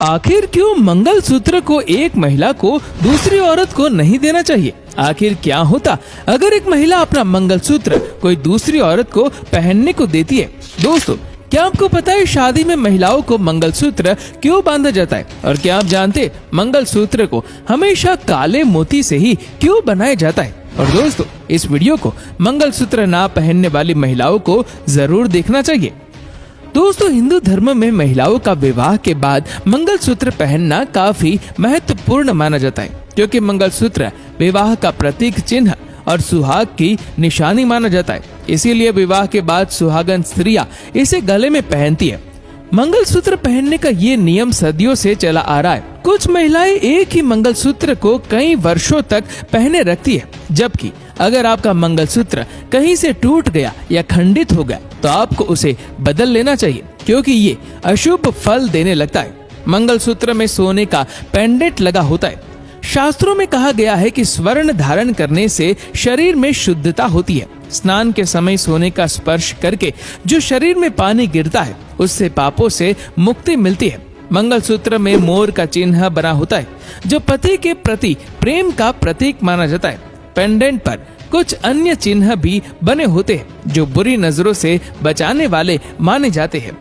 आखिर क्यों मंगलसूत्र को एक महिला को दूसरी औरत को नहीं देना चाहिए? आखिर क्या होता अगर एक महिला अपना मंगलसूत्र कोई दूसरी औरत को पहनने को देती है? दोस्तों, क्या आपको पता है शादी में महिलाओं को मंगलसूत्र क्यों बांधा जाता है? और क्या आप जानते मंगलसूत्र को हमेशा काले मोती से ही क्यों बनाया जाता है? और दोस्तों, इस वीडियो को मंगलसूत्र ना पहनने वाली महिलाओं को जरूर देखना चाहिए। दोस्तों, हिंदू धर्म में महिलाओं का विवाह के बाद मंगलसूत्र पहनना काफी महत्वपूर्ण माना जाता है, क्योंकि मंगलसूत्र विवाह का प्रतीक चिन्ह और सुहाग की निशानी माना जाता है। इसीलिए विवाह के बाद सुहागन स्त्रियां इसे गले में पहनती है। मंगलसूत्र पहनने का ये नियम सदियों से चला आ रहा है। कुछ महिलाएं एक ही मंगलसूत्र को कई वर्षों तक पहने रखती है, जबकि अगर आपका मंगलसूत्र कहीं से टूट गया या खंडित हो गया तो आपको उसे बदल लेना चाहिए, क्योंकि ये अशुभ फल देने लगता है। मंगलसूत्र में सोने का पेंडेंट लगा होता है। शास्त्रों में कहा गया है कि स्वर्ण धारण करने से शरीर में शुद्धता होती है। स्नान के समय सोने का स्पर्श करके जो शरीर में पानी गिरता है उससे पापों से मुक्ति मिलती है। मंगलसूत्र में मोर का चिन्ह बना होता है, जो पति के प्रति प्रेम का प्रतीक माना जाता है। पेंडेंट पर कुछ अन्य चिन्ह भी बने होते हैं जो बुरी नजरों से बचाने वाले माने जाते हैं।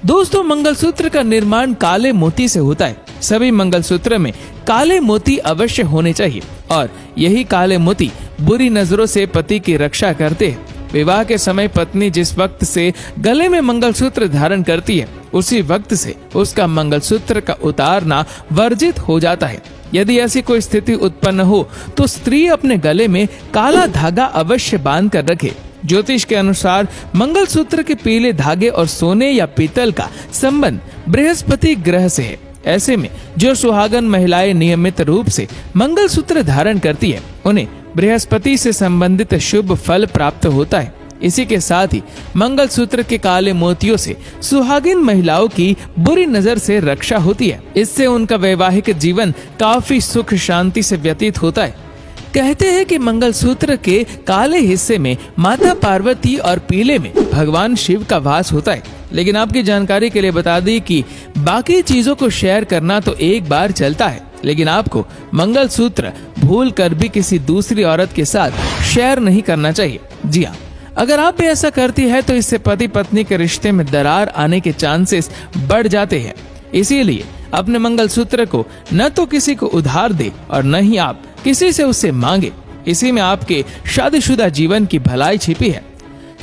दोस्तों, मंगलसूत्र का निर्माण काले मोती से होता है। सभी मंगलसूत्र में काले मोती अवश्य होने चाहिए और यही काले मोती बुरी नजरों से पति की रक्षा करते हैं। विवाह के समय पत्नी जिस वक्त से गले में मंगलसूत्र धारण करती है, उसी वक्त से उसका मंगलसूत्र का उतारना वर्जित हो जाता है। यदि ऐसी कोई स्थिति उत्पन्न हो तो स्त्री अपने गले में काला धागा अवश्य बांध कर रखे। ज्योतिष के अनुसार मंगलसूत्र के पीले धागे और सोने या पीतल का संबंध बृहस्पति ग्रह से है। ऐसे में जो सुहागन महिलाएं नियमित रूप से मंगलसूत्र धारण करती है, उन्हें बृहस्पति से संबंधित शुभ फल प्राप्त होता है। इसी के साथ ही मंगलसूत्र के काले मोतियों से सुहागिन महिलाओं की बुरी नजर से रक्षा होती है। इससे उनका वैवाहिक जीवन काफी सुख शांति से व्यतीत होता है। कहते हैं कि मंगलसूत्र के काले हिस्से में माता पार्वती और पीले में भगवान शिव का वास होता है। लेकिन आपकी जानकारी के लिए बता दी कि बाकी चीजों को शेयर करना तो एक बार चलता है, लेकिन आपको मंगलसूत्र भूल कर भी किसी दूसरी औरत के साथ शेयर नहीं करना चाहिए। जी हाँ, अगर आप भी ऐसा करती है तो इससे पति पत्नी के रिश्ते में दरार आने के चांसेस बढ़ जाते हैं। इसीलिए अपने मंगलसूत्र को न तो किसी को उधार दे और न ही आप किसी से उसे मांगे। इसी में आपके शादीशुदा जीवन की भलाई छिपी है।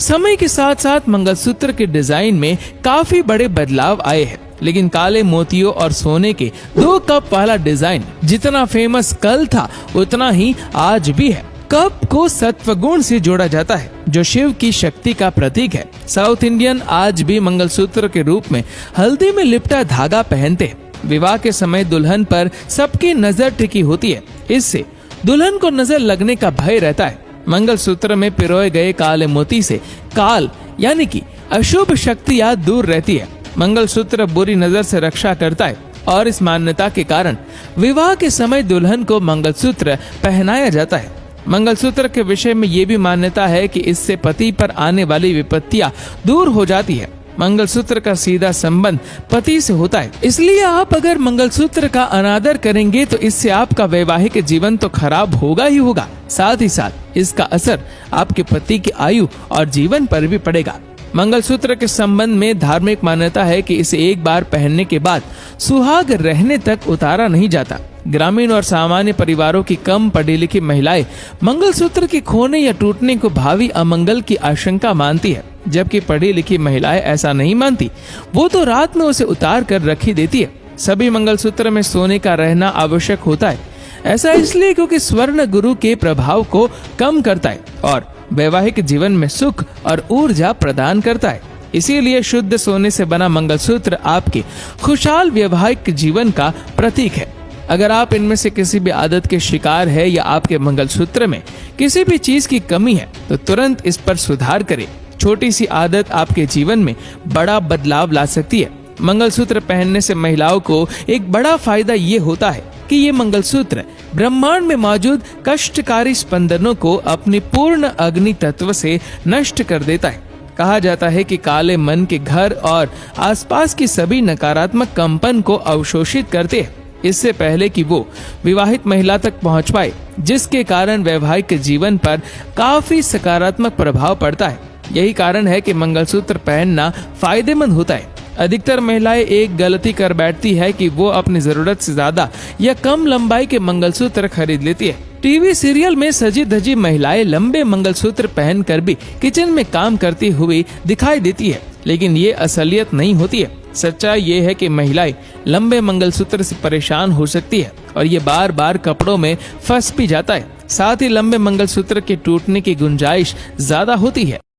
समय के साथ साथ मंगलसूत्र के डिजाइन में काफी बड़े बदलाव आए हैं, लेकिन काले मोतियों और सोने के 2 कप वाला डिजाइन जितना फेमस कल था उतना ही आज भी है। कप को सत्व गुण से जोड़ा जाता है, जो शिव की शक्ति का प्रतीक है। साउथ इंडियन आज भी मंगलसूत्र के रूप में हल्दी में लिपटा धागा पहनते हैं। विवाह के समय दुल्हन पर सबकी नजर टिकी होती है। इससे दुल्हन को नजर लगने का भय रहता है। मंगलसूत्र में पिरोए गए काले मोती से काल यानी कि अशुभ शक्तियां दूर रहती है। मंगलसूत्र बुरी नजर से रक्षा करता है और इस मान्यता के कारण विवाह के समय दुल्हन को मंगलसूत्र पहनाया जाता है। मंगलसूत्र के विषय में ये भी मान्यता है कि इससे पति पर आने वाली विपत्तियां दूर हो जाती है। मंगलसूत्र का सीधा संबंध पति से होता है, इसलिए आप अगर मंगलसूत्र का अनादर करेंगे तो इससे आपका वैवाहिक जीवन तो खराब होगा ही होगा, साथ ही साथ इसका असर आपके पति की आयु और जीवन पर भी पड़ेगा। मंगलसूत्र के संबंध में धार्मिक मान्यता है कि इसे एक बार पहनने के बाद सुहाग रहने तक उतारा नहीं जाता। ग्रामीण और सामान्य परिवारों की कम पढ़ी लिखी महिलाएं मंगलसूत्र के खोने या टूटने को भावी अमंगल की आशंका मानती है, जबकि पढ़ी लिखी महिलाएं ऐसा नहीं मानती। वो तो रात में उसे उतार कर रखी देती है। सभी मंगलसूत्र में सोने का रहना आवश्यक होता है। ऐसा इसलिए क्योंकि स्वर्ण गुरु के प्रभाव को कम करता है और वैवाहिक जीवन में सुख और ऊर्जा प्रदान करता है। इसीलिए शुद्ध सोने से बना मंगलसूत्र आपके खुशहाल वैवाहिक जीवन का प्रतीक है। अगर आप इनमें से किसी भी आदत के शिकार है या आपके मंगलसूत्र में किसी भी चीज की कमी है तो तुरंत इस पर सुधार करें। छोटी सी आदत आपके जीवन में बड़ा बदलाव ला सकती है। मंगलसूत्र पहनने से महिलाओं को एक बड़ा फायदा ये होता है कि ये मंगलसूत्र ब्रह्मांड में मौजूद कष्टकारी स्पंदनों को अपनी पूर्ण अग्नि तत्व से नष्ट कर देता है। कहा जाता है कि काले मन के घर और आसपास की सभी नकारात्मक कंपन को अवशोषित करते हैं इससे पहले कि वो विवाहित महिला तक पहुंच पाए, जिसके कारण वैवाहिक जीवन पर काफी सकारात्मक प्रभाव पड़ता है। यही कारण है कि मंगलसूत्र पहनना फायदेमंद होता है। अधिकतर महिलाएं एक गलती कर बैठती है कि वो अपनी जरूरत से ज्यादा या कम लंबाई के मंगलसूत्र खरीद लेती है। टीवी सीरियल में सजी धजी महिलाएं लंबे मंगलसूत्र पहनकर भी किचन में काम करती हुई दिखाई देती है, लेकिन ये असलियत नहीं होती है। सच्चाई ये है कि महिलाएं लंबे मंगलसूत्र से परेशान हो सकती है और ये बार बार कपड़ों में फंस भी जाता है। साथ ही लंबे मंगलसूत्र के टूटने की गुंजाइश ज्यादा होती है।